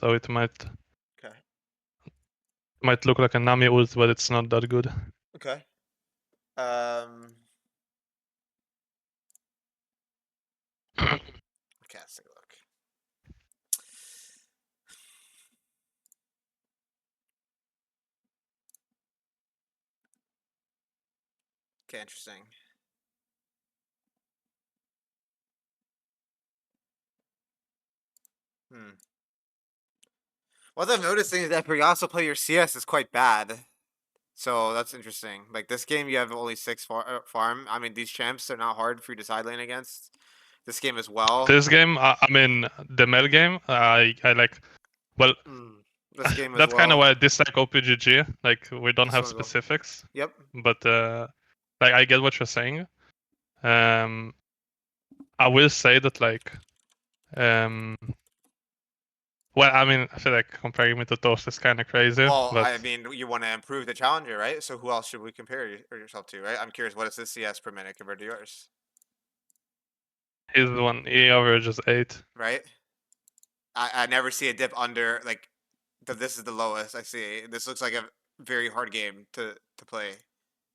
so it might Okay. look like a Nami ult, but it's not that good. Okay. Okay, let's take a look. Okay, interesting. What I'm noticing is that for you also play your CS is quite bad. So that's interesting. Like this game, you have only 6 farm. I mean, these champs are not hard for you to side lane against. This game as well. This game, I mean, the Mel game, I like. Well, This game as that's kind of well. why I dislike OPGG. Like we don't This have one as well. specifics. Yep. But like I get what you're saying. I will say that like, well, I mean, I feel like comparing me to Toast is kind of crazy. Well, But I mean, you want to improve the challenger, right? So who else should we compare yourself to, right? I'm curious, what is this CS per minute compared to yours? he's the one. He averages 8. Right? I never see a dip under like this is the lowest I see. This looks like a very hard game to play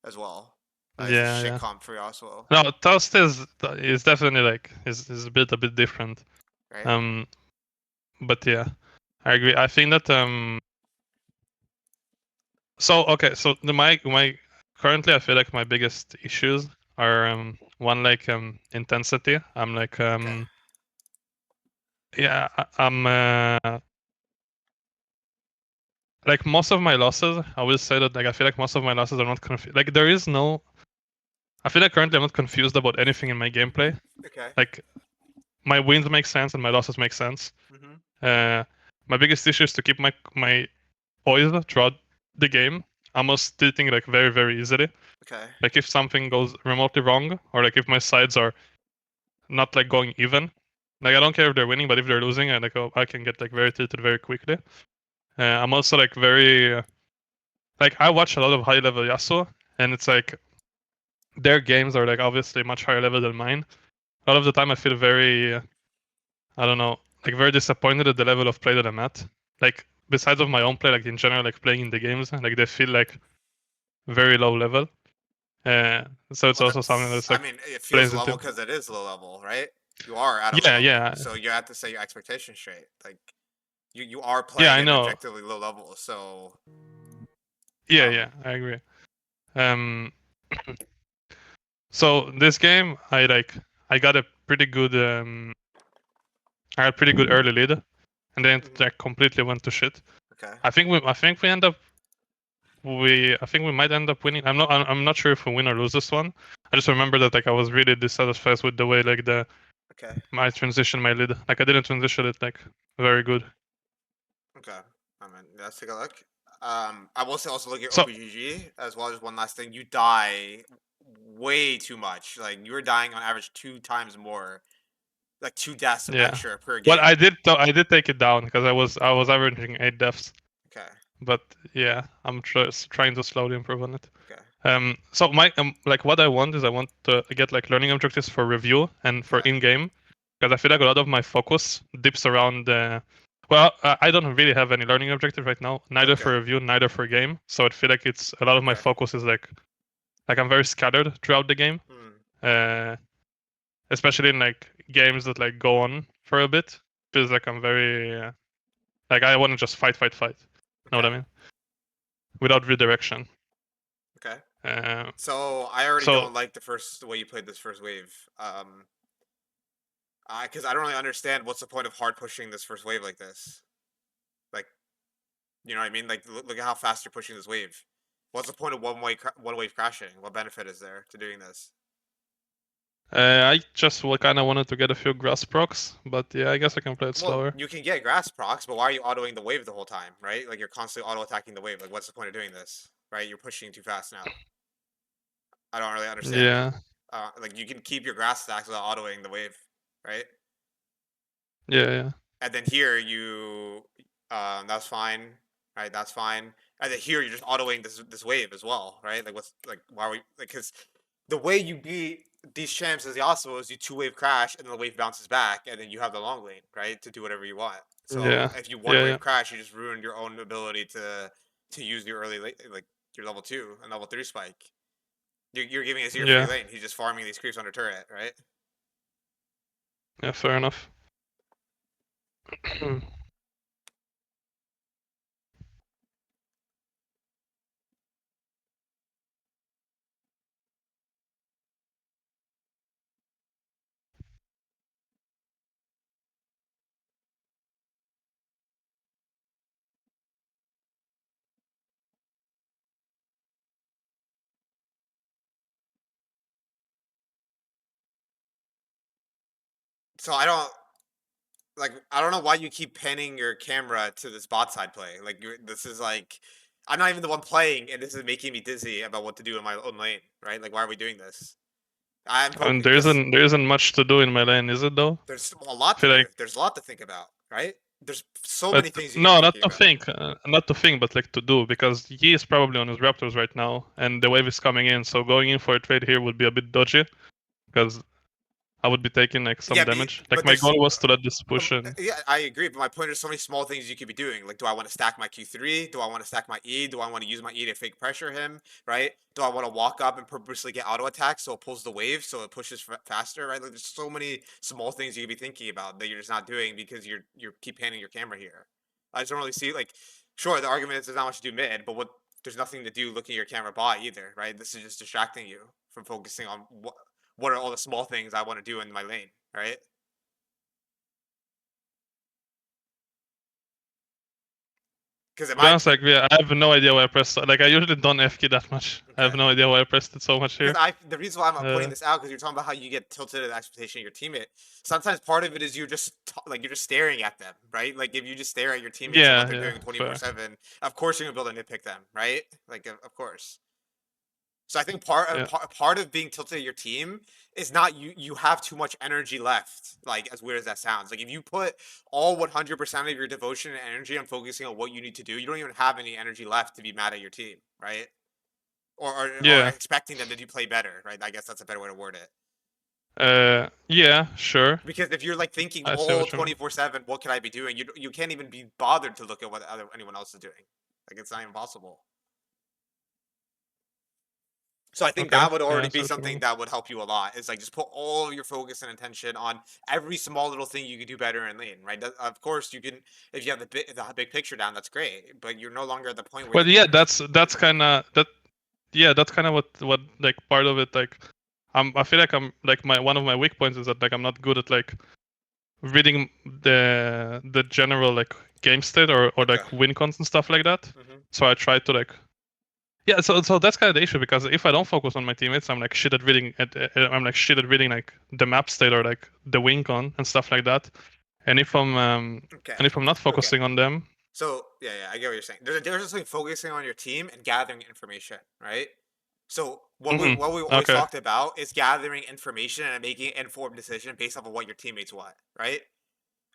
as well. It's a Yeah, shit yeah. comp for Yasuo, No, Toast is definitely like is a bit different. right? But yeah, I agree. I think that So okay, so my currently I feel like my biggest issues are one like intensity. I'm like Okay. yeah, I'm like most of my losses. I will say that like I feel like most of my losses are not confused. Like there is no. I feel like currently I'm not confused about anything in my gameplay. Okay. Like my wins make sense and my losses make sense. Mm-hmm. My biggest issue is to keep my poise throughout the game. I'm almost tilting like very easily. Okay. Like if something goes remotely wrong, or like if my sides are not like going even. Like I don't care if they're winning, but if they're losing, I can get like very tilted very quickly. I'm also like very like I watch a lot of high level Yasuo, and it's like their games are like obviously much higher level than mine. A lot of the time, I feel very I don't know, like very disappointed at the level of play that I'm at. Like besides of my own play, like in general, like playing in the games, like they feel like very low level. So it's Well, also something that's. that's I like mean, it feels plays low level into. because it is low level, right? You are at a low Yeah, level, yeah, so you have to set your expectations straight. Like you are yeah. playing I at an know. objectively low level, so Yeah, um, yeah. I agree. Um, so this game, I got a pretty good I had a pretty good early lead, and then it like completely went to shit. okay. I think we end up I think we might end up winning. I'm not sure if we win or lose this one. I just remember that like I was really dissatisfied with the way like Okay. my transition my lead. Like I didn't transition it like very good. Okay. I mean, let's take a look. I will say also look at So OPGG as well. Just one last thing, you die way too much. Like you were dying on average 2 times more, like 2 deaths yeah. extra per Well, game. I did take it down because I was averaging 8 deaths. Okay. But yeah, I'm trying to slowly improve on it. Okay. So my like what I want is I want to get like learning objectives for review and for Okay. in-game, because I feel like a lot of my focus dips around the. Well, I don't really have any learning objective right now, neither Okay. for review, neither for game. So I feel like it's a lot of my Okay. focus is like I'm very scattered throughout the game, Hmm. uh, especially in like games that like go on for a bit. Feels like I'm very like I want to just fight. Know what Okay. I mean? Without redirection. Okay. Uh, So I already so don't like the way you played this first wave. Because I don't really understand what's the point of hard pushing this first wave like this. Like, you know what I mean? Like, look at how fast you're pushing this wave. What's the point of one wave crashing? What benefit is there to doing this? I just kind of wanted to get a few grass procs, but yeah, I guess I can play it Well, slower. you can get grass procs, but why are you autoing the wave the whole time, right? Like you're constantly auto attacking the wave. Like, what's the point of doing this, right? You're pushing too fast now. I don't really understand it. Yeah, Like you can keep your grass stacks without autoing the wave, right? yeah. And then here you, that's fine, right? That's fine. And then here you're just autoing this wave as well, right? Like what's like why are we like because the way you beat these champs as Yasuo is you 2 wave crash and then the wave bounces back and then you have the long lane, right? To do whatever you want. So Yeah. if you one Yeah. wave Yeah. crash, you just ruined your own ability to use your like your level 2 and level 3 spike. You're giving Azir free Yeah. lane. He's just farming these creeps under turret, right? Yeah. Fair enough. So I don't know why you keep panning your camera to this bot side play. Like this is like I'm not even the one playing, and this is making me dizzy about what to do in my own lane, right? Like why are we doing this? I'm I mean, poking because there isn't much to do in my lane, is it though? there's a lot I to feel do. like, There's a lot to think about, right? There's so but many things you could be no, thinking about. not to think, but like to do, because he is probably on his Raptors right now, and the wave is coming in. So going in for a trade here would be a bit dodgy, because I would be taking like some Yeah, damage. Like but my there's goal was to let this push in. yeah, I agree. But my point is, so many small things you could be doing. Like, do I want to stack my Q3? Do I want to stack my E? Do I want to use my E to fake pressure him? Right? Do I want to walk up and purposely get auto attack so it pulls the wave so it pushes faster? Right? Like, there's so many small things you could be thinking about that you're just not doing because you're keep panning your camera here. I just don't really see like, sure, the argument is there's not much to do mid, but what there's nothing to do looking at your camera bot either, right? This is just distracting you from focusing on what are all the small things I want to do in my lane, right? Because in To be my honest, like yeah, I have no idea why I pressed. Like I usually don't FK that much. I have okay. no idea why I pressed it so much Because here. the reason why I'm pointing Uh, this out because you're talking about how you get tilted at the expectation of your teammate. Sometimes part of it is like you're just staring at them, right? Like if you just stare at your teammates and what yeah, they're yeah, doing fair. 24/7, of course you're gonna be able to nitpick them, right? Like of course. So I think Yeah, part of being tilted at your team is not you have too much energy left. Like as weird as that sounds, like if you put all 100% of your devotion and energy on focusing on what you need to do, you don't even have any energy left to be mad at your team, right? Or yeah. expecting them to do play better, right? I guess that's a better way to word it. Yeah, sure. Because if you're like thinking I see all what you mean. 24/7, what can I be doing? You can't even be bothered to look at what anyone else is doing. Like it's not even possible. So I think Okay, that would yeah, already I see be what you something mean. that would help you a lot. Is like just put all of your focus and attention on every small little thing you could do better in lane, right? Of course, you can if you have the big picture down, that's great. But you're no longer at the point where But the yeah, game's that's kind of that. Yeah, that's kind of what like part of it. Like, I feel like I'm like my one of my weak points is that like I'm not good at like reading the general like game state or okay. like win cons and stuff like that. Hmm. So I try to like yeah. So that's kind of the issue, because if I don't focus on my teammates, I'm like shit at reading. I'm like shit at reading like the map state or like the win con and stuff like that. And if I'm Okay. and if I'm not Okay. focusing on them, So yeah, I get what you're saying. There's a difference between focusing on your team and gathering information, right? So what we always okay, talked about is gathering information and making an informed decision based off of what your teammates want, right?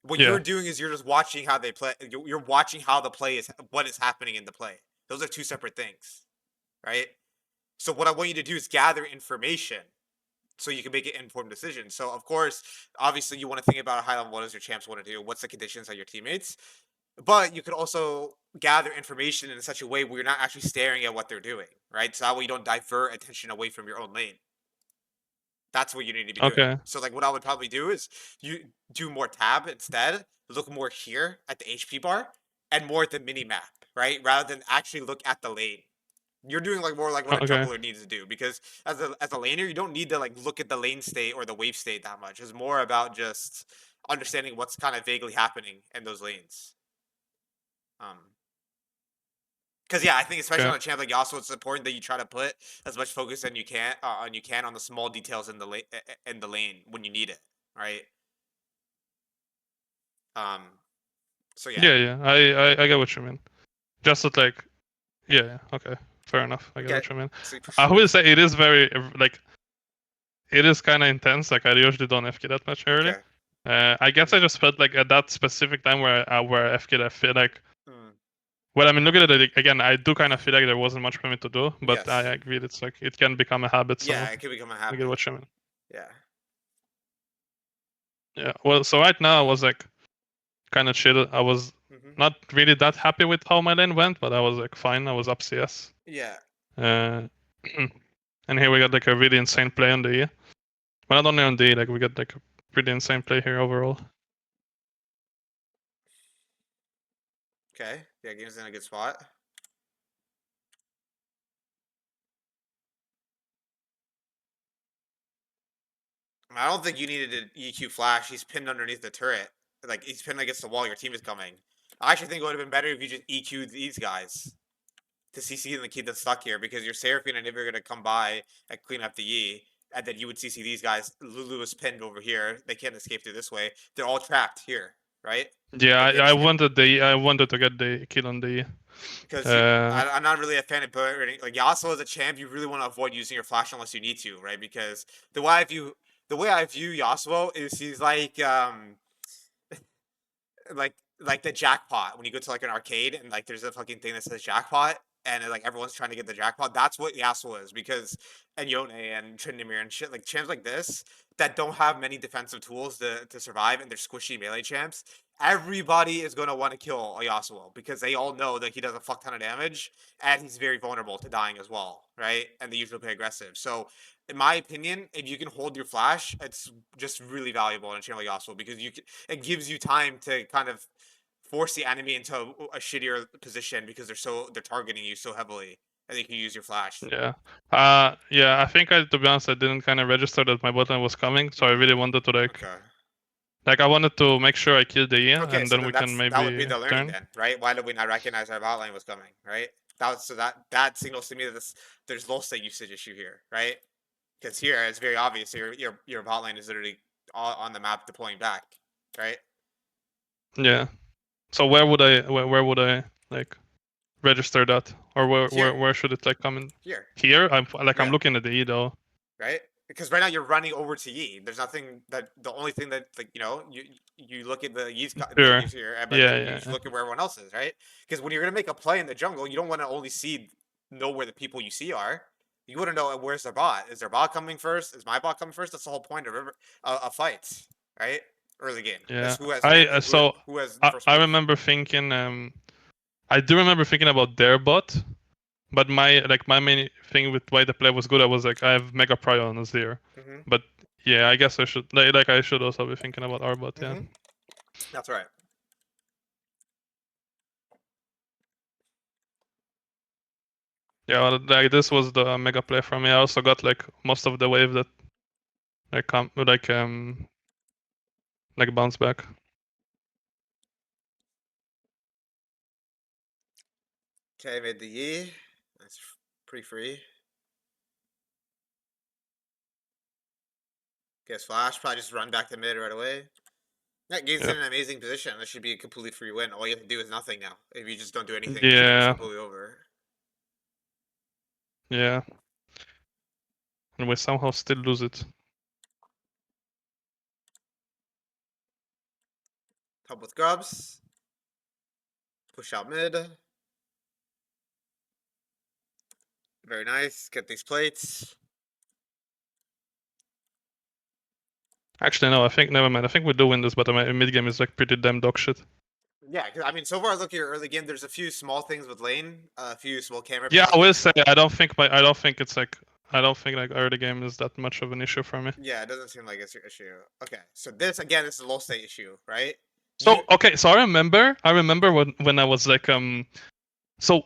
What you're yeah, doing is you're just watching how they play. You're watching how the play is what is happening in the play. Those are two separate things, right? So what I want you to do is gather information so you can make an informed decision. So of course, obviously you want to think about a high level. What does your champs want to do? What's the conditions of your teammates? But you could also gather information in such a way where you're not actually staring at what they're doing, right? So that way you don't divert attention away from your own lane. That's what you need to be doing. okay, So like what I would probably do is you do more tab instead, look more here at the HP bar and more at the mini map, right? Rather than actually look at the lane. You're doing like more like what a okay, jungler needs to do because as a laner, you don't need to like look at the lane state or the wave state that much. It's more about just understanding what's kind of vaguely happening in those lanes. Um, because yeah, I think especially okay. on a champ like Yasuo, it's important that you try to put as much focus on you can on the small details in the lane when you need it, right? Um. So yeah. Yeah, yeah. I get what you mean. Just that like yeah, yeah, okay, fair enough. I get Okay. what you mean. So I will say it is very like it is kind of intense. Like I usually don't FK that much early. okay. I guess Mm, I just felt like at that specific time where I FK'd, I feel like mm, well, I mean, look at it again. I do kind of feel like there wasn't much for me to do, but I yes. agree. It's like it can become a habit. Yeah, So it can become a I get habit. what you mean. Yeah. Yeah. Well, so right now I was like kind of chill. I was not really that happy with how my lane went, but I was like fine. I was up CS. Yeah. Uh, and here we got like a really insane play on the E. But not only on the E, like we got like a pretty insane play here overall. Okay. Yeah, game's in a good spot. I don't think you needed an EQ flash. He's pinned underneath the turret. Like, he's pinned against the wall. Your team is coming. I actually think it would have been better if you just EQ'd these guys to CC and keep them stuck here, because your Seraphine and Ivy are going to come by and clean up the E, and then you would CC these guys. Lulu is pinned over here. They can't escape through this way. They're all trapped here, right? Yeah, Like, I wanted to get the kill on the E. because I'm not really a fan of burning. Like, Yasuo as a champ, you really want to avoid using your flash unless you need to, right? Because the way I view Yasuo is he's like the jackpot when you go to like an arcade and like there's a fucking thing that says jackpot and like everyone's trying to get the jackpot. That's what Yasuo is, because and Yone and Tryndamere and shit, like champs like this that don't have many defensive tools to survive, and they're squishy melee champs. Everybody is gonna want to kill a Yasuo because they all know that he does a fuck ton of damage and he's very vulnerable to dying as well, right? And they usually play aggressive. So in my opinion, if you can hold your flash, it's just really valuable in a champ like Yasuo, because it gives you time to kind of force the enemy into a shittier position because they're targeting you so heavily, and you can use your flash. Yeah. Yeah, I think to be honest, I didn't kind of register that my bottom was coming, so I really wanted to Okay. I wanted to make sure I killed the E, Okay, and so then then we can that would be maybe the learning turn. then, right? Why did we not recognize our bot lane was coming, right? That signals to me that there's low state usage issue here, right? Because here it's very obvious your bot lane is literally on the map deploying back, right? Yeah. So where would I like register that, or Here, where should it like come in? here, Here? I'm yeah, looking at the E though. right? Because right now you're running over to Yi. There's nothing that the only thing that, like, you look at the Yi's Sure. here, but Yeah, then you yeah, just yeah. look at where everyone else is, right? Because when you're gonna make a play in the jungle, you don't want to only know where the people you see are. You want to know where's their bot. Is their bot coming first? Is my bot coming first? That's the whole point of a fight, right? Early game. Yeah. It's who has I land, so who has first I move. remember thinking I do remember thinking about their bot, but my main thing with why the play was good, I was like I have Mega Prio on Azir. Mm-hmm. But yeah, I guess I should I should also be thinking about our bot, yeah. Mm-hmm. That's right. Yeah, well, like this was the mega play for me. I also got like most of the wave that like bounce back. Okay, made the Yi. That's pretty free. Guess Flash probably just run back to mid right away. That game's Yeah. in an amazing position. This should be a completely free win. All you have to do is nothing now. If you just don't do anything, this game is Yeah. completely over. Yeah. And we somehow still lose it. Help with grubs. Push out mid. Very nice. Get these plates. Actually, no. I think never mind. I think we do win this, but my mid game is like pretty damn dog shit. Yeah, I mean, so far, look at your early game. There's a few small things with lane, a few small camera. Yeah, I will say I don't think it's like I don't think like early game is that much of an issue for me. Yeah, it doesn't seem like it's your issue. Okay, so this again is a low state issue, right? So okay, so I remember when I was like so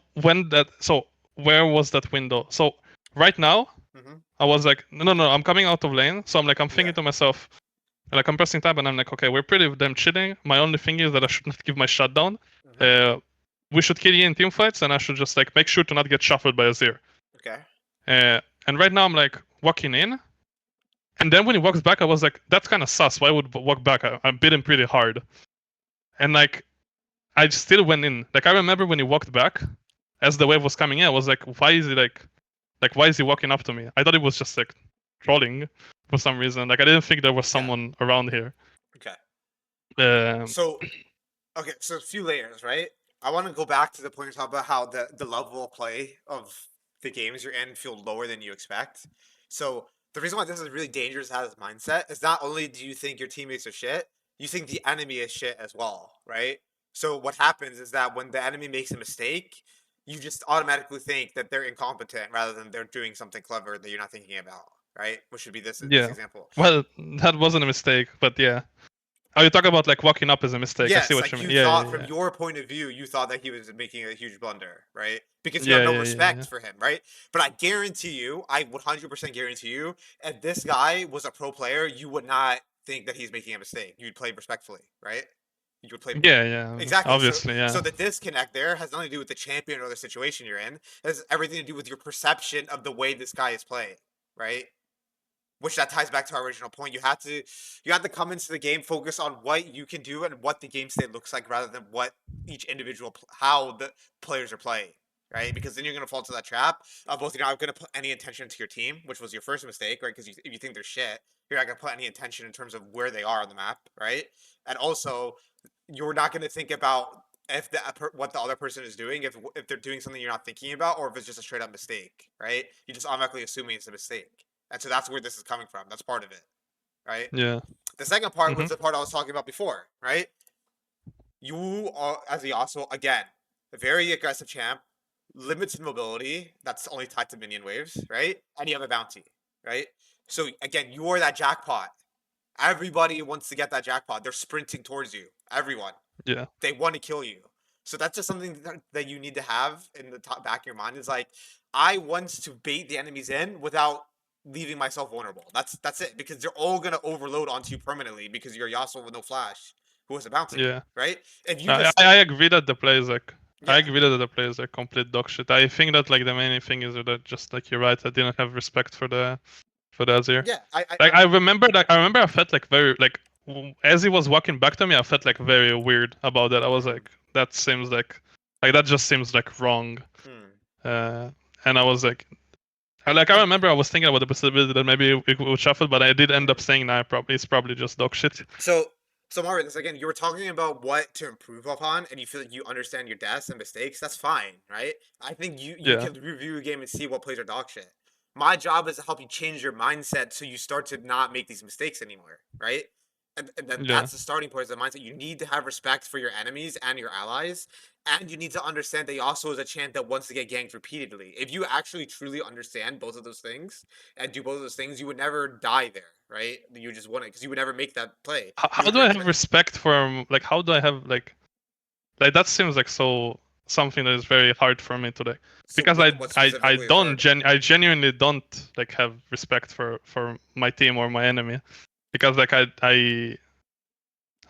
where was that window? So right now I was like no, I'm coming out of lane, so I'm thinking to myself, like I'm pressing tab and I'm like, okay, we're pretty damn chilling. My only thing is that I should not give my shutdown. We should kill you in team fights, and I should just like make sure to not get shuffled by Azir. Okay. And right now I'm like walking in, and then when he walks back, I was like, that's kind of sus. Why would walk back? I beat him pretty hard, and like I still went in. Like I remember when he walked back, as the wave was coming in, I was like, why is he like why is he walking up to me? I thought it was just like trolling for some reason. Like I didn't think there was someone around here. Okay. So a few layers, right? I want to go back to the point you talked about how the level of play of the games you're in feel lower than you expect. So the reason why this is really dangerous to have this mindset is not only do you think your teammates are shit, you think the enemy is shit as well, right? So what happens is that when the enemy makes a mistake, you just automatically think that they're incompetent rather than they're doing something clever that you're not thinking about, right? Which would be this Yeah. example. Well, that wasn't a mistake, but yeah. Oh, you talk about like walking up as a mistake. I see Yes, what you like mean. you Yeah, thought yeah, from yeah. your point of view, you thought that he was making a huge blunder, right? Because you have Yeah, no yeah, yeah, respect yeah. for him, right? But I guarantee you, I 100% guarantee you, if this guy was a pro player, you would not think that he's making a mistake. You'd play respectfully, right? You would play Yeah, yeah. exactly. So Obviously, yeah. so the disconnect there has nothing to do with the champion or the situation you're in. It has everything to do with your perception of the way this guy is playing, right? Which that ties back to our original point. You have to come into the game focus on what you can do and what the game state looks like rather than what each individual how the players are playing, right? Because then you're going to fall into that trap of both you're not going to put any attention into your team, which was your first mistake, right? Because if you think they're shit, you're not going to put any attention in terms of where they are on the map, right? And also, you're not going to think about if what the other person is doing, if they're doing something you're not thinking about, or if it's just a straight up mistake, right? You just automatically assuming it's a mistake. And so that's where this is coming from. That's part of it, right? Yeah. The second part was Mhm. the part I was talking about before, right? You are, as the Yasuo, again, a very aggressive champ, limited mobility, that's only tied to minion waves, right? And you have a bounty, right? So again, you are that jackpot. Everybody wants to get that jackpot. They're sprinting towards you. Everyone. Yeah. They want to kill you. So that's just something that you need to have in the top back of your mind is like, I want to bait the enemies in without leaving myself vulnerable. That's it because they're all gonna overload onto you permanently because you're Yasuo with no flash, who has a bounty, Yeah. right? If you I just I agree that the play is like I yeah agree that the play is like complete dog shit. I think that like the main thing is that just like you're right, I didn't have respect for the Azir. yeah Like I remember I felt like very like as he was walking back to me, I felt like very weird about that. I was mm, like, that seems like that just seems like wrong. mm, Uh, and I was like, I and remember I was thinking about the possibility that maybe it would shuffle, but I did end up mm. saying, nah, probably it's probably just dog shit. So Marvin, again, you were talking about what to improve upon, and you feel like you understand your deaths and mistakes. That's fine, right? I think you Yeah, can review a game and see what plays are dog shit. My job is to help you change your mindset so you start to not make these mistakes anymore, right? And then yeah. that's the starting point is the mindset. You need to have respect for your enemies and your allies, and you need to understand that also is a champ that wants to get ganked repeatedly. If you actually truly understand both of those things and do both of those things, you would never die there, right? You just wouldn't because you would never make that play. You How would do I regret. have respect for like? How do I have like that seems like so something that is very hard for me today So because what I specifically is don't hard? I genuinely don't like have respect for my team or my enemy because like I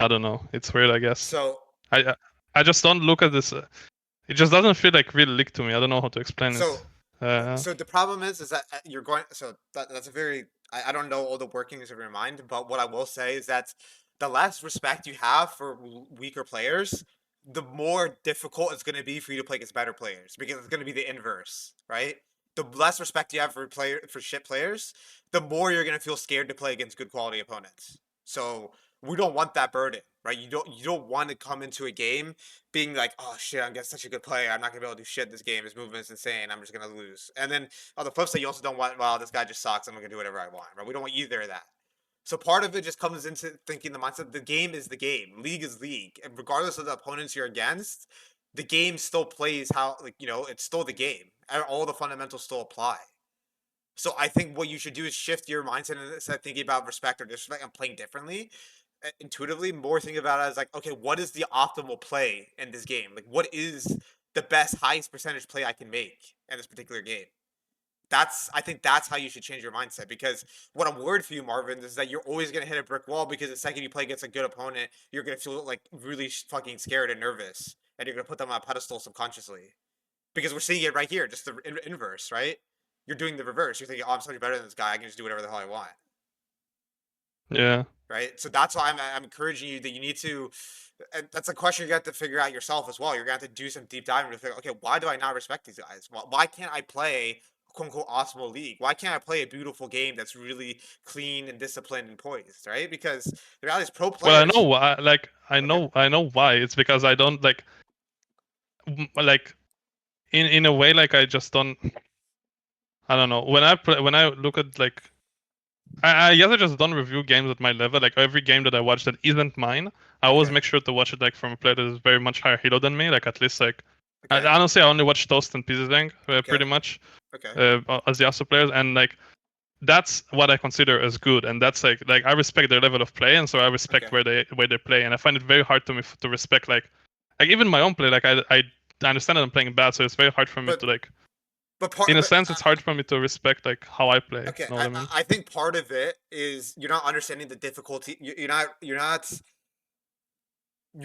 don't know, it's weird, I guess. So I I just don't look at this. It just doesn't feel like real league to me. I don't know how to explain so it. Uh, so the problem is that you're going. So that's a very. I don't know all the workings of your mind, but what I will say is that the less respect you have for weaker players, the more difficult it's going to be for you to play against better players because it's going to be the inverse, right? The less respect you have for shit players, the more you're going to feel scared to play against good quality opponents. So we don't want that burden, right? You don't want to come into a game being like, oh shit, I'm getting such a good player. I'm not gonna be able to do shit this game. His movement's insane. I'm just gonna lose. And then on the flip side, you also don't want, well, this guy just sucks. I'm gonna do whatever I want, right? We don't want either of that. So part of it just comes into thinking the mindset the game is the game, league is league, and regardless of the opponents you're against, the game still plays how like it's still the game, and all the fundamentals still apply. So I think what you should do is shift your mindset and instead of thinking about respect or disrespect and playing differently, intuitively, more think about it as like, okay, what is the optimal play in this game? Like, what is the best, highest percentage play I can make in this particular game? I think that's how you should change your mindset because what I'm worried for you, Marvin, is that you're always gonna hit a brick wall because the second you play against a good opponent, you're gonna feel like really fucking scared and nervous, and you're gonna put them on a pedestal subconsciously because we're seeing it right here, just the inverse, right? You're doing the reverse. You're thinking, oh, I'm so much better than this guy. I can just do whatever the hell I want, yeah. right? So that's why I'm encouraging you that you need to. And that's a question you have to figure out yourself as well. You're gonna have to do some deep diving to figure, okay, why do I not respect these guys? Why can't I play quote unquote optimal league? Why can't I play a beautiful game that's really clean and disciplined and poised, right? Because the reality is pro Well, I know players. why. Like Okay. I know why. It's because I don't like in a way like I just don't. I don't know. When I look at like I guess I just don't review games at my level. Like every game that I watch that isn't mine, I always Okay. make sure to watch it like from a player that is very much higher hero than me. Like at least like, Okay. honestly, I only watch Toast and Pizzazang Okay. pretty much Okay. as the Yasuo players, and like that's what I consider as good, and that's like I respect their level of play, and so I respect Okay. where they play, and I find it very hard to me to respect like even my own play. Like I understand that I'm playing bad, so it's very hard for me But to like. but part In a but sense, it's hard for me to respect like how I play. okay, Know what I mean? I think part of it is you're not understanding the difficulty. You're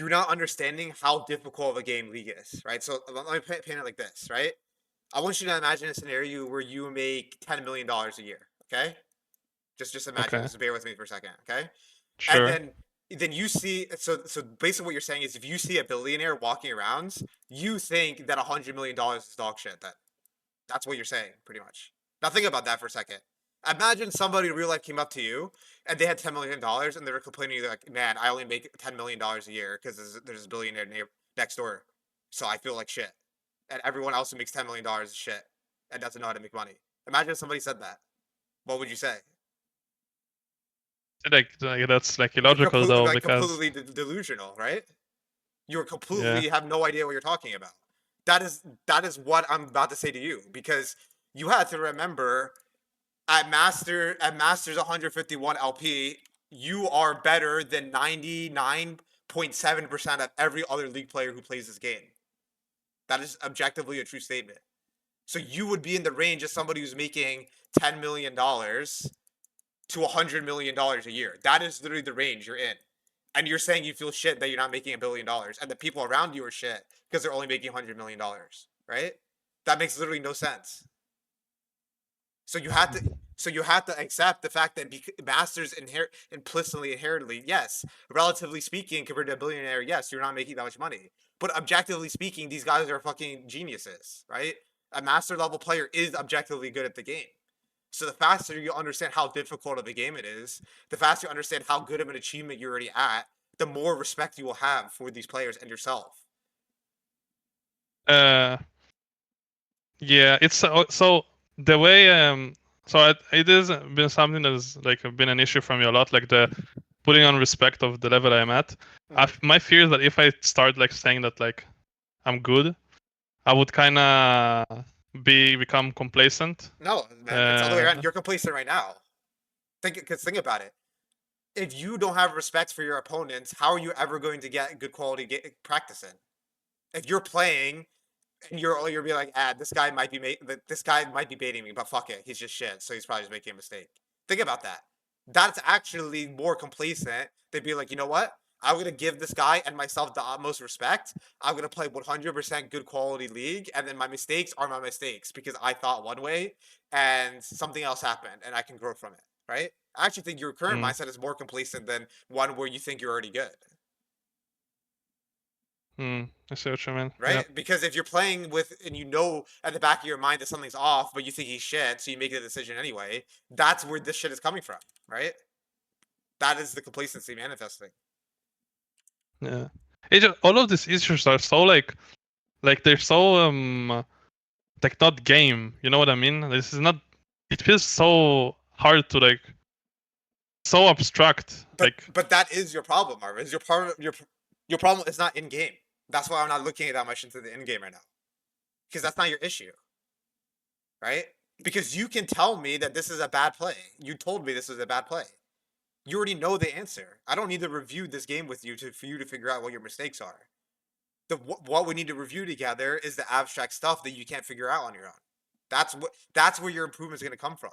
not understanding how difficult of a game League is, right? So let me paint it like this, right? I want you to imagine a scenario where you make $10 million a year. Okay, just imagine. Okay, Just bear with me for a second. Okay, and sure. then you see. So basically, what you're saying is, if you see a billionaire walking around, you think that $100 million is dog shit. That's what you're saying, pretty much. Now think about that for a second. Imagine somebody in real life came up to you and they had $10 million and they were complaining like, "Man, I only make $10 million a year because there's a billionaire next door, so I feel like shit." And everyone else who makes $10 million is shit and doesn't know how to make money. Imagine if somebody said that. What would you say? Like that's like You're illogical though because completely delusional, right? You're yeah. completely have no idea what you're talking about. That is what I'm about to say to you because you have to remember at Masters 151 LP, you are better than 99.7% of every other league player who plays this game. That is objectively a true statement. So you would be in the range of somebody who's making $10 million to $100 million a year. That is literally the range you're in. And you're saying you feel shit that you're not making $1 billion, and the people around you are shit because they're only making $100 million, right? That makes literally no sense. So you have to accept the fact that masters implicitly inherently, yes, relatively speaking, compared to a billionaire, yes, you're not making that much money. But objectively speaking, these guys are fucking geniuses, right? A master level player is objectively good at the game. So the faster you understand how difficult of a game it is, the faster you understand how good of an achievement you're already at, the more respect you will have for these players and yourself. Uh, yeah. It's so the way so it is been something that has like been an issue for me a lot. Like the putting on respect of the level I'm at. Mm. My fear is that if I start like saying that like I'm good, I would kind of become complacent. No, man, it's all the way around. You're complacent right now. Think about it. If you don't have respect for your opponents, how are you ever going to get good quality practice in? If you're playing and you're be like, this guy might be baiting me, but fuck it, he's just shit, so he's probably just making a mistake. Think about that. That's actually more complacent. They'd be like, you know what? I'm gonna give this guy and myself the utmost respect. I'm gonna play 100% good quality league, and then my mistakes are my mistakes because I thought one way and something else happened, and I can grow from it. Right? I actually think your current mm, mindset is more complacent than one where you think you're already good. I see what you mean. Yeah. Right? Because if you're playing with and you know at the back of your mind that something's off, but you think he's shit, so you make the decision anyway, that's where this shit is coming from, right? That is the complacency manifesting. Yeah. All of these issues are so like they're so like not game. You know what I mean? This is not. It feels so hard to like so abstract. Like But that is your problem, Marvin. Your part of your problem is not in game. That's why I'm not looking at that much into the in game right now. Because that's not your issue. Right? Because you can tell me that this is a bad play. You told me this is a bad play. You already know the answer. I don't need to review this game with you for you to figure out what your mistakes are. What we need to review together is the abstract stuff that you can't figure out on your own. That's where your improvement is going to come from,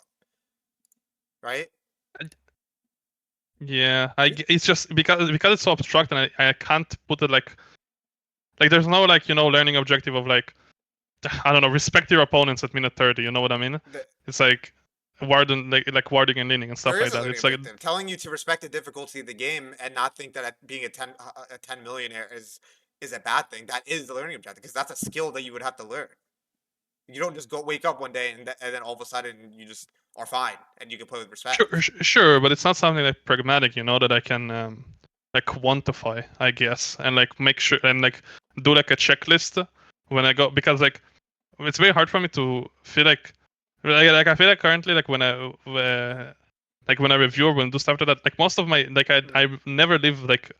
right? yeah, it's just because it's so abstract and I can't put it like there's no like learning objective of like I don't know, respect your opponents at minute 30. You know what I mean? The, It's like warding like warding and leaning and stuff there like is a that. learning It's like objective. Telling you to respect the difficulty of the game and not think that being a 10 millionaire is a bad thing. That is the learning objective because that's a skill that you would have to learn. You don't just go wake up one day and then all of a sudden you just are fine and you can play with respect. sure, but it's not something like pragmatic, that I can like quantify, I guess, and like make sure and like do like a checklist when I go because like it's very hard for me to feel like I feel like currently like when like when I review or when I do stuff like that, like most of my I never leave like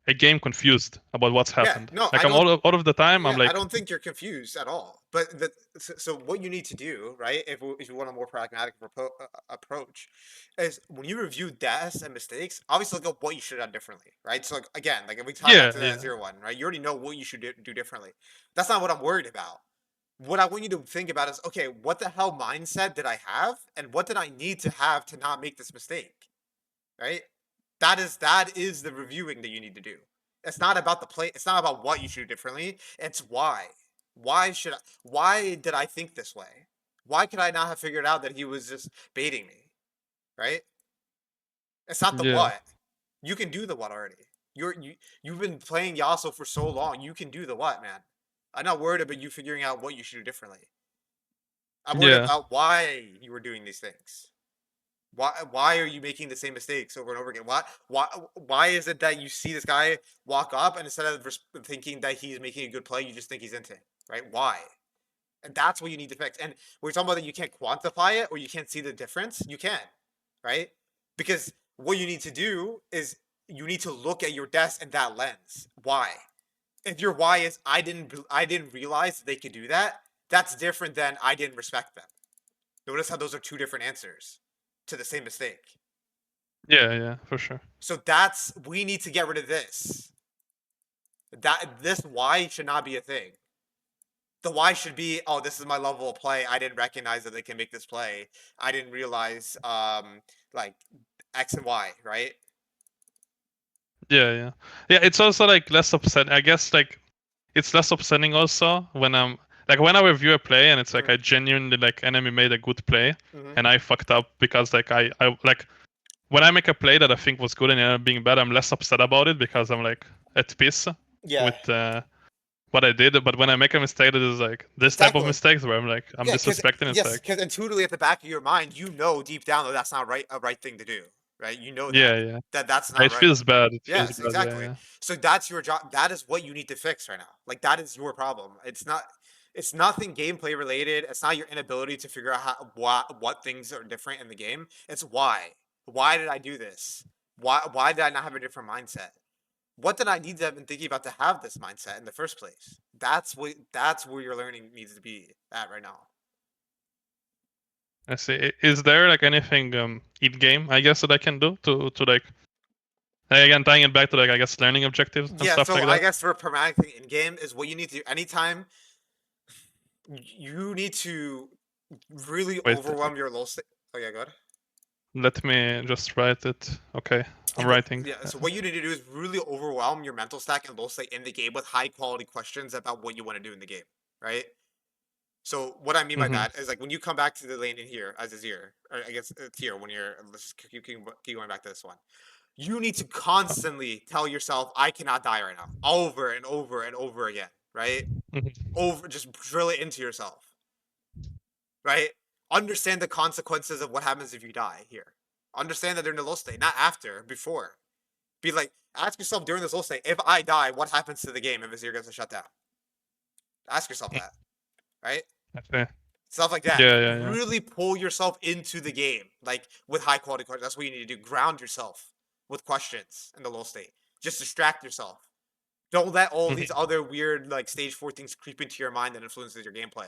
a game confused about what's Yeah, happened. no, Like I I'm don't. all of the time I'm Yeah, I like, don't think you're confused at all. But so what you need to do, right? If you want a more pragmatic approach, is when you review deaths and mistakes, obviously look at what you should have done differently, right? So like, again, like if we tie back yeah, to that yeah, 0-1, right? You already know what you should do differently. That's not what I'm worried about. What I want you to think about is, okay, what the hell mindset did I have, and what did I need to have to not make this mistake, right? That is the reviewing that you need to do. It's not about the play. It's not about what you should do differently. It's why. Why did I think this way? Why could I not have figured out that he was just baiting me? Right? It's not the yeah, what. You can do the what already. You've been playing Yasuo for so long. You can do the what, man. I'm not worried about you figuring out what you should do differently. I'm worried yeah, about why you were doing these things. Why are you making the same mistakes over and over again? Why is it that you see this guy walk up and instead of thinking that he's making a good play, you just think he's into it, right? Why? And that's what you need to fix. And we're talking about that you can't quantify it or you can't see the difference. You can, right? Because what you need to do is you need to look at your desk in that lens. Why? If your why is I didn't realize they could do that, that's different than I didn't respect them. Notice how those are two different answers to the same mistake. yeah, for sure. So we need to get rid of this. This why should not be a thing. The why should be, oh, this is my level of play. I didn't recognize that they can make this play. I didn't realize like X and Y, right? Yeah. Yeah, it's also like less upset. I guess like it's less upsetting also when I'm like when I review a play and it's like Mm-hmm. I genuinely like enemy made a good play Mm-hmm. and I fucked up because like I like when I make a play that I think was good and ended up being bad, I'm less upset about it because I'm like at peace Yeah, with what I did. But when I make a mistake that is like this type of exactly. mistakes where I'm like I'm Yeah, disrespecting, it's like because intuitively at the back of your mind, you know deep down that that's not a right thing to do, right? You know yeah, yeah. that's not It right. feels bad. It feels Yes, bad. Yeah, exactly. yeah. So that's your job. That is what you need to fix right now. Like that is your problem. It's not. It's nothing gameplay related. It's not your inability to figure out what things are different in the game. It's why. Why did I do this? Why did I not have a different mindset? What did I need to have been thinking about to have this mindset in the first place? That's where your learning needs to be at right now. I see. Is there like anything in game I guess that I can do to like again tying it back to like I guess learning objectives and Yeah, stuff so like I that? guess for a pragmatic thing in game is what you need to do anytime you need to really Wait, overwhelm your low state. Oh yeah, good. let me just write it. Okay, I'm Yeah, but writing. yeah, so what you need to do is really overwhelm your mental stack and low state in the game with high quality questions about what you want to do in the game, right? So what I mean by Mm-hmm. that is like when you come back to the lane in here as is here, or I guess it's here when you're let's just keep going back to this one. You need to constantly tell yourself, I cannot die right now, over and over and over again, right? Mm-hmm. Over, just drill it into yourself, right? Understand the consequences of what happens if you die here. Understand that they're in the low state, not after, before. Be like, ask yourself during this low state, if I die, what happens to the game if Azir gets a shutdown? Ask yourself that, right? Okay. Stuff like that. Yeah. Really pull yourself into the game, like with high quality questions. That's what you need to do. Ground yourself with questions in the low state. Just distract yourself. Don't let all these Mm-hmm. other weird like stage 4 things creep into your mind that influences your gameplay.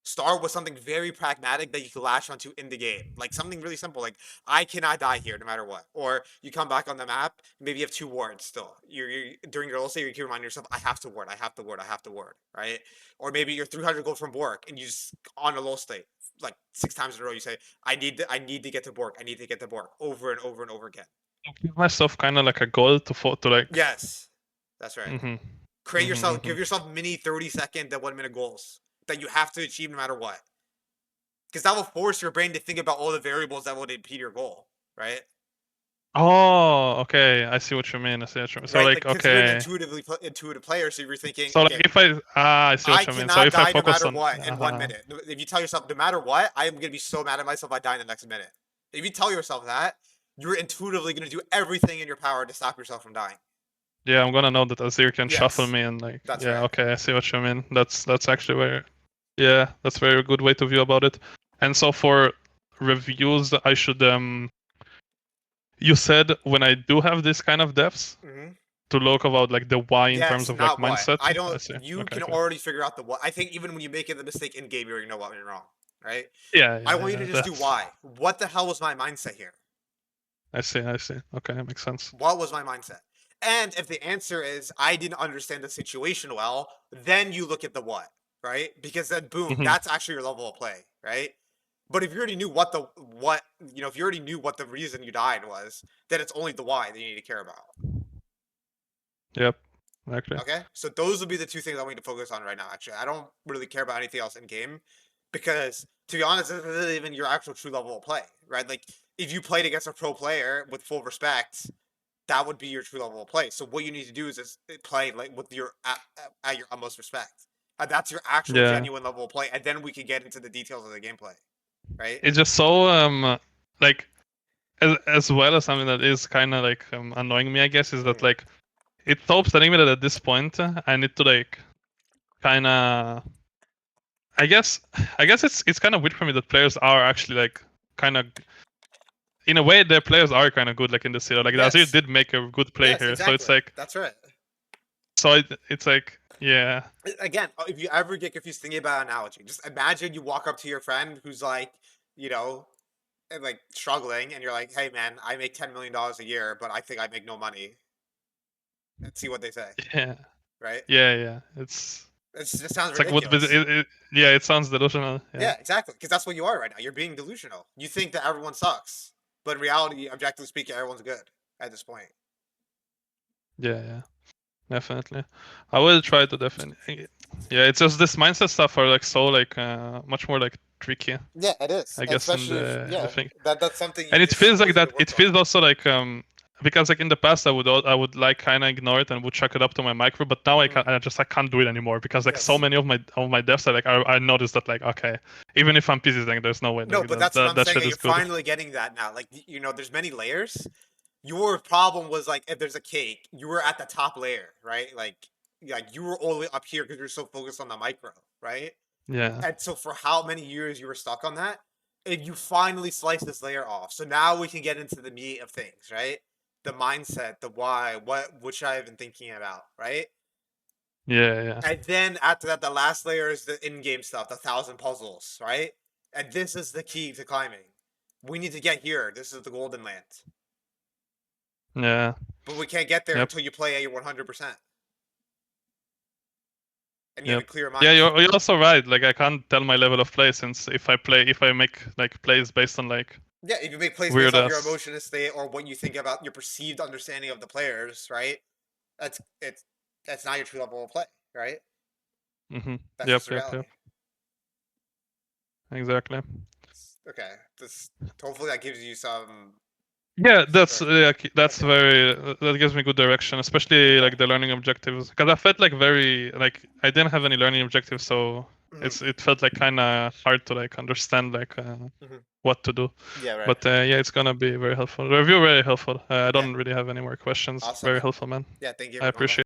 Start with something very pragmatic that you can latch onto in the game. Like something really simple, like I cannot die here no matter what. Or you come back on the map, maybe you have 2 wards still. You're during your low state, you can remind yourself, I have to ward, I have to ward, I have to ward, right? Or maybe you're 300 gold from Bork and you just on a low state, like 6 times in a row, you say, I need to get to Bork, I need to get to Bork, over and over and over again. Give myself kind of like a goal to like. Yes, that's right. Mm-hmm. Create Mm-hmm. yourself, Mm-hmm. give yourself mini 30-second to 1 minute goals that you have to achieve no matter what. Because that will force your brain to think about all the variables that would impede your goal, right? Oh, okay. I see what you mean. I see what you mean. So Right, like, like because you're an okay. intuitive player, so you're thinking, So like okay, if I see I what you mean. So cannot if I die no focus matter on, what in 1 minute. If you tell yourself, no matter what, I am gonna be so mad at myself if I die in the next minute. If you tell yourself that, you're intuitively gonna do everything in your power to stop yourself from dying. yeah, I'm gonna know that Azir can shuffle Yes, me and like, that's yeah, right. okay, I see what you mean. That's actually where, yeah, that's very good way to view about it. And so for reviews I should You said when I do have this kind of depths Mm-hmm. to look about like the why in terms Yes, of like not what. mindset. I I don't. see. You Okay, can okay. already figure out the what. I think even when you make it the mistake in game, you're gonna know what went wrong, right? Yeah, I yeah, want you to yeah. just do That's. why. What the hell was my mindset here? I see. I see. Okay, that makes sense. What was my mindset? And if the answer is I didn't understand the situation well, then you look at the what, right? Because then boom, Hmm. that's actually your level of play, right? But if you already knew what if you already knew what the reason you died was, then it's only the why that you need to care about. Yep. Exactly. Okay? So those would be the two things I want you to focus on right now, actually. I don't really care about anything else in game because to be honest, this isn't even your actual true level of play, right? Like if you played against a pro player with full respect, that would be your true level of play. So what you need to do is just play like with your at your utmost respect. That's your actual Yeah. genuine level of play, and then we can get into the details of the gameplay, right? It's just so like as well as something that is kind of like annoying me, I guess, is that Mm. like it's so upsetting me that at this point I need to like kind of. I guess it's kind of weird for me that players are actually like kind of in a way their players are kind of good like in the series. Like the Azir Yes, did make a good play yes, here, so it's exactly. like That's right. it's like yeah. Again, if you ever get confused thinking about an analogy, just imagine you walk up to your friend who's like, you know, like struggling, and you're like, "Hey, man, I make $10 million a year, but I think I make no money." And see what they say, Yeah, right? yeah. It Just sounds it's like what ridiculous. yeah, it sounds delusional. Yeah, Yeah, exactly. Because that's what you are right now. You're being delusional. You think that everyone sucks, but in reality, objectively speaking, everyone's good at this point. yeah, definitely. I will try to definitely. Yeah, it's just this mindset stuff are like so like much more like tricky, Yeah, it is. I guess, in Especially if the yeah, thing. that's something you And it just feels like always need that. to It work on. feels also like because like in the past I would like kind of ignore it and would chuck it up to my micro, but now Mm. I can't do it anymore because like so Yes. many of my devs are like I noticed that like okay, even if I'm PC saying there's no way No, like but that's what I'm that saying. shit Like, is you're good. finally getting that now. Like, there's many layers. Your problem was like if there's a cake, you were at the top layer, right? Like you were all the way up here because you're so focused on the micro, right? Yeah, And so for how many years you were stuck on that, and you finally slice this layer off. So now we can get into the meat of things, right? The mindset, the why, which I've been thinking about, right? yeah. And then after that, the last layer is the in-game stuff, the 1,000 puzzles, right? And this is the key to climbing. We need to get here. This is the golden land. Yeah. But we can't get there Yep. until you play at your 100%. And you have a Yep. clear Yeah, mind. you're also right. Like I can't tell my level of play since if I make like plays based on like Yeah, if you make plays based weird off your ass. emotional state or what you think about your perceived understanding of the players, right? That's it's that's not your true level of play, right? Mhm. That's Yep. just the Yep. reality. Yep. Exactly. Okay. This hopefully that gives you Yeah, some that's direction. that's Okay. very that gives me good direction, especially Okay. like the learning objectives. Because I felt like very like I didn't have any learning objectives, so Hmm. it felt like kind of hard to like understand like Hmm. what to do. Yeah. Right. But yeah, it's gonna be very helpful. Review very helpful. I Okay. don't really have any more questions. Awesome, Very man. helpful, man. Yeah. Thank you I for coming by. appreciate.